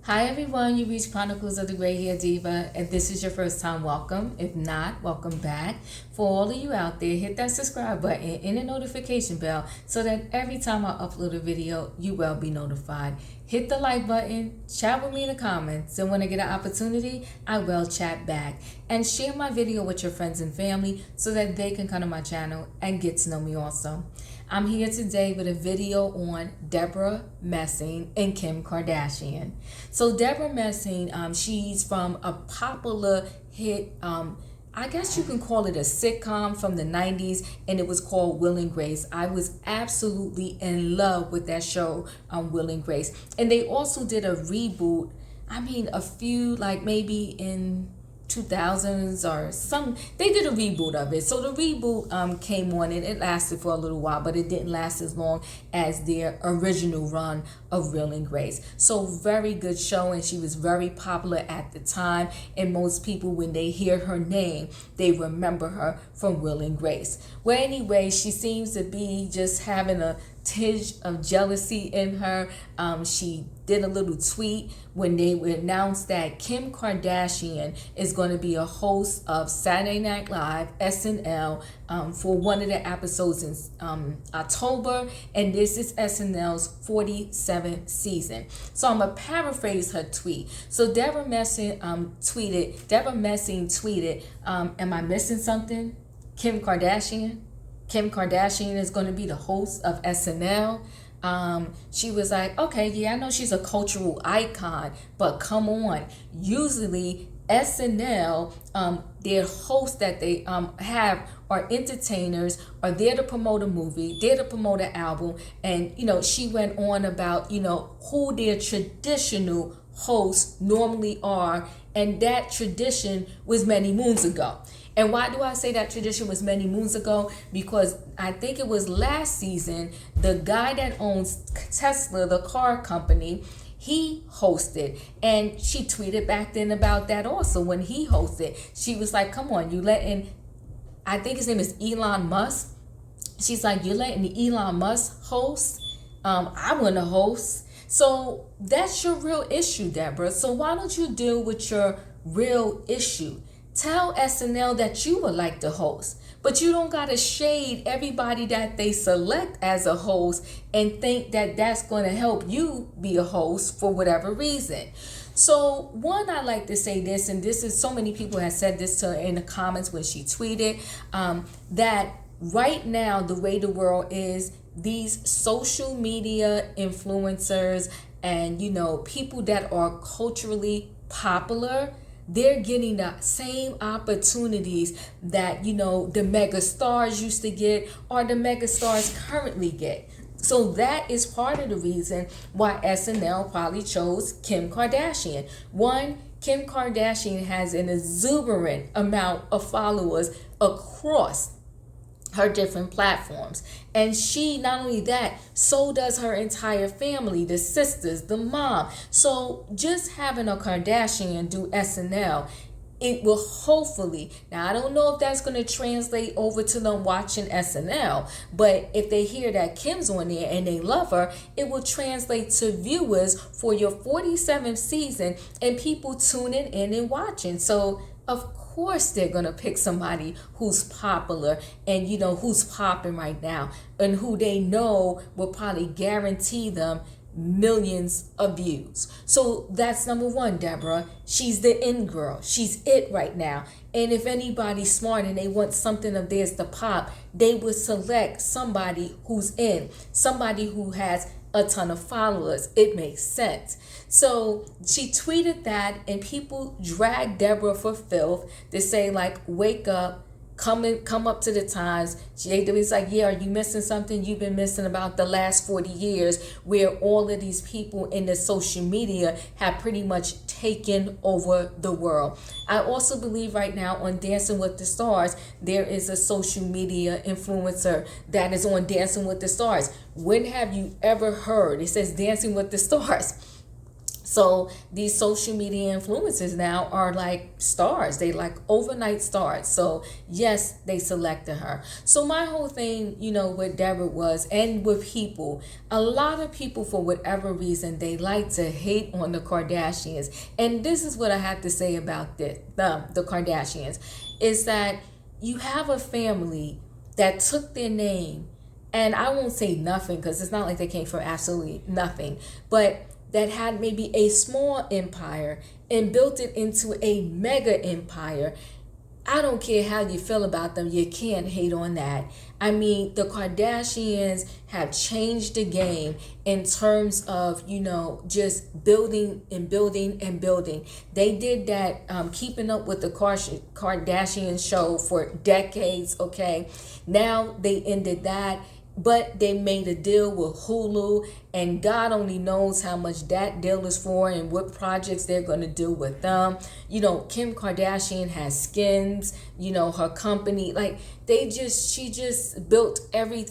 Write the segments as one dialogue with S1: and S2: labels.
S1: Hi everyone, you reached Chronicles of the Gray Hair Diva. If this is your first time, welcome. If not, welcome back. For all of you out there, hit that subscribe button and the notification bell so that every time I upload a video, you will be notified. Hit the like button, chat with me in the comments, and when I get an opportunity, I will chat back. And share my video with your friends and family so that they can come to my channel and get to know me also. I'm here today with a video on Debra Messing and Kim Kardashian. So Debra Messing, she's from a popular hit, I guess you can call it a sitcom from the 90s, and it was called Will and Grace. I was absolutely in love with that show, Will and Grace. And they also did a reboot, a few, like maybe in 2000s or some, they did a reboot of it. So the reboot came on and it lasted for a little while, but it didn't last as long as their original run of Will and Grace. So very good show, and she was very popular at the time, and most people, when they hear her name, they remember her from Will and Grace. Well, anyway, she seems to be just having a tinge of jealousy in her. She did a little tweet when they announced that Kim Kardashian is going to be a host of Saturday Night Live SNL for one of the episodes in October, and this is SNL's 47th season. So I'm gonna paraphrase her tweet. So Debra Messing tweeted, am I missing something? Kim Kardashian is going to be the host of SNL. She was like, okay, yeah, I know she's a cultural icon, but come on. Usually SNL, their hosts that they have are entertainers, are there to promote a movie, there to promote an album. And, she went on about, who their traditional hosts normally are. And that tradition was many moons ago. And why do I say that tradition was many moons ago? Because I think it was last season, the guy that owns Tesla, the car company, he hosted. And she tweeted back then about that also when he hosted. She was like, come on, I think his name is Elon Musk. She's like, you're letting Elon Musk host? I want to host. So that's your real issue, Debra. So why don't you deal with your real issue? Tell SNL that you would like to host, but you don't got to shade everybody that they select as a host and think that that's going to help you be a host for whatever reason. So one, I like to say this, and this is so many people have said this to her in the comments when she tweeted, that right now, the way the world is, these social media influencers and, people that are culturally popular, they're getting the same opportunities that, the mega stars used to get or the mega stars currently get. So that is part of the reason why SNL probably chose Kim Kardashian. One, Kim Kardashian has an exuberant amount of followers across her different platforms. And she, not only that, so does her entire family, the sisters, the mom. So just having a Kardashian do SNL, it will hopefully, now I don't know if that's going to translate over to them watching SNL, but if they hear that Kim's on there and they love her, it will translate to viewers for your 47th season and people tuning in and watching. So of course they're going to pick somebody who's popular and who's popping right now and who they know will probably guarantee them millions of views. So that's number one, Debra. She's the in girl. She's it right now. And if anybody's smart and they want something of theirs to pop, they would select somebody who's in, somebody who has a ton of followers. It makes sense. So she tweeted that, and people dragged Debra for filth to say, like, wake up, come up to the times. She was like, yeah, are you missing something? You've been missing about the last 40 years where all of these people in the social media have pretty much taken over the world. I also believe right now on Dancing with the Stars, there is a social media influencer that is on Dancing with the Stars. When have you ever heard? It says Dancing with the Stars. So these social media influencers now are like stars. They like overnight stars. So yes, they selected her. So my whole thing, with Debra was, and with people, a lot of people, for whatever reason, they like to hate on the Kardashians. And this is what I have to say about the Kardashians, is that you have a family that took their name, and I won't say nothing because it's not like they came from absolutely nothing, but that had maybe a small empire and built it into a mega empire. I don't care how you feel about them, you can't hate on that. I mean, the Kardashians have changed the game in terms of, just building and building and building. They did that Keeping Up with the Kardashian show for decades, okay? Now they ended that. But they made a deal with Hulu, and God only knows how much that deal is for and what projects they're going to do with them. Kim Kardashian has Skins, her company. Like, she just built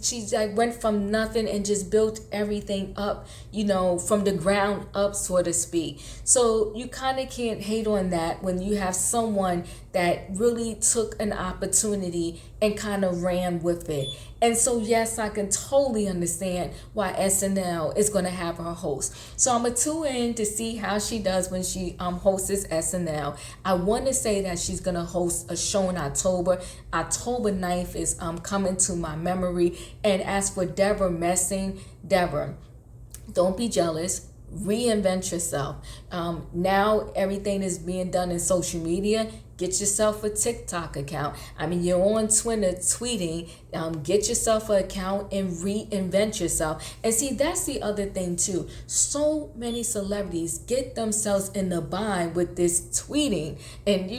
S1: she like went from nothing and just built everything up, from the ground up, so to speak. So you kind of can't hate on that when you have someone that really took an opportunity and kind of ran with it. And so, yes, I can totally understand why SNL is going to have her host. So I'm going to tune in to see how she does when she hosts SNL. I want to say that she's going to host a show in October. October 9th is coming to my memory. And as for Debra Messing, Debra, don't be jealous. Reinvent yourself. Now everything is being done in social media. Get yourself a TikTok account. I mean, you're on Twitter tweeting. Get yourself an account and reinvent yourself. And see, that's the other thing too. So many celebrities get themselves in the bind with this tweeting and,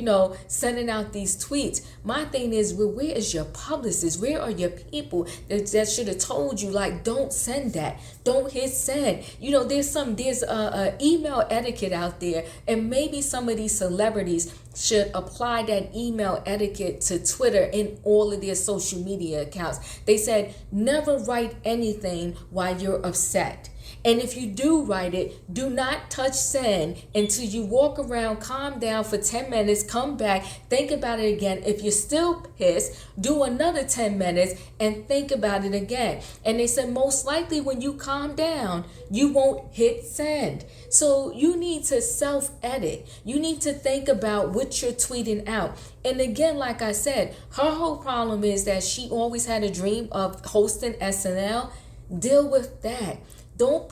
S1: sending out these tweets. My thing is, where is your publicist? Where are your people that should have told you, like, don't send that. Don't hit send. There's a email etiquette out there, and maybe some of these celebrities should apply that email etiquette to Twitter and all of their social media accounts. They said, never write anything while you're upset. And if you do write it, do not touch send until you walk around, calm down for 10 minutes, come back, think about it again. If you're still pissed, do another 10 minutes and think about it again. And they said most likely when you calm down, you won't hit send. So you need to self-edit. You need to think about what you're tweeting out. And again, like I said, her whole problem is that she always had a dream of hosting SNL. Deal with that. Don't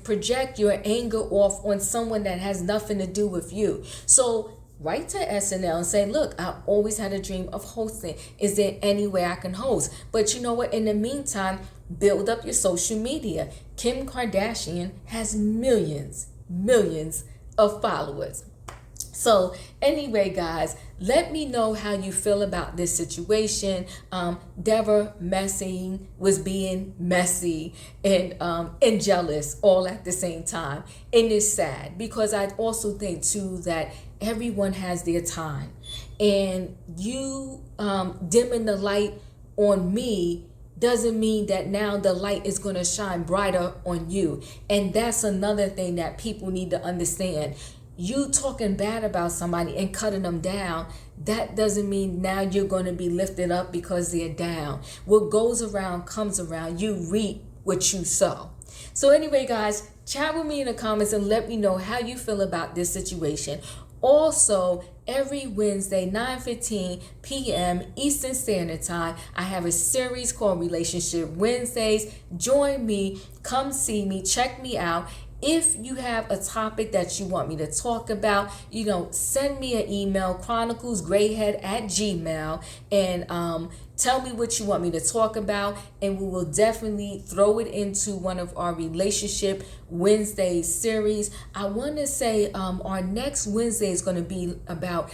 S1: project your anger off on someone that has nothing to do with you. So write to SNL and say, look, I always had a dream of hosting. Is there any way I can host? But you know what? In the meantime, build up your social media. Kim Kardashian has millions of followers. So anyway, guys, let me know how you feel about this situation. Debra Messing was being messy and jealous all at the same time. And it's sad because I also think too that everyone has their time. And you dimming the light on me doesn't mean that now the light is going to shine brighter on you. And that's another thing that people need to understand. You talking bad about somebody and cutting them down, that doesn't mean now you're going to be lifted up because they're down. What goes around comes around. You reap what you sow. So anyway, guys, chat with me in the comments and let me know how you feel about this situation. Also, every Wednesday, 9:15 p.m. Eastern Standard Time, I have a series called Relationship Wednesdays. Join me, come see me, check me out. If you have a topic that you want me to talk about, send me an email, chroniclesgrayhead@gmail.com, and tell me what you want me to talk about, and we will definitely throw it into one of our Relationship Wednesday series. I want to say our next Wednesday is going to be about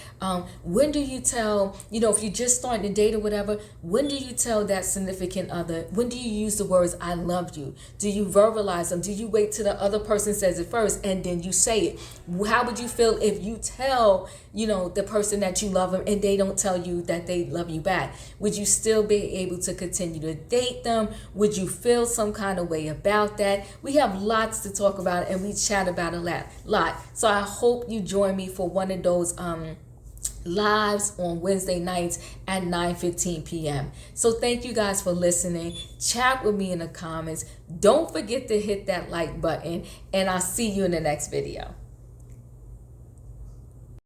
S1: when do you tell, if you're just starting to date or whatever, when do you tell that significant other, when do you use the words I love you? Do you verbalize them? Do you wait till the other person says it first and then you say it? How would you feel if you tell, the person that you love them and they don't tell you that they love you back? Would you still be able to continue to date them? Would you feel some kind of way about that? We have lots to talk about, and we chat about a lot. So I hope you join me for one of those lives on Wednesday nights at 9:15 p.m. So thank you guys for listening. Chat with me in the comments. Don't forget to hit that like button, and I'll see you in the next video.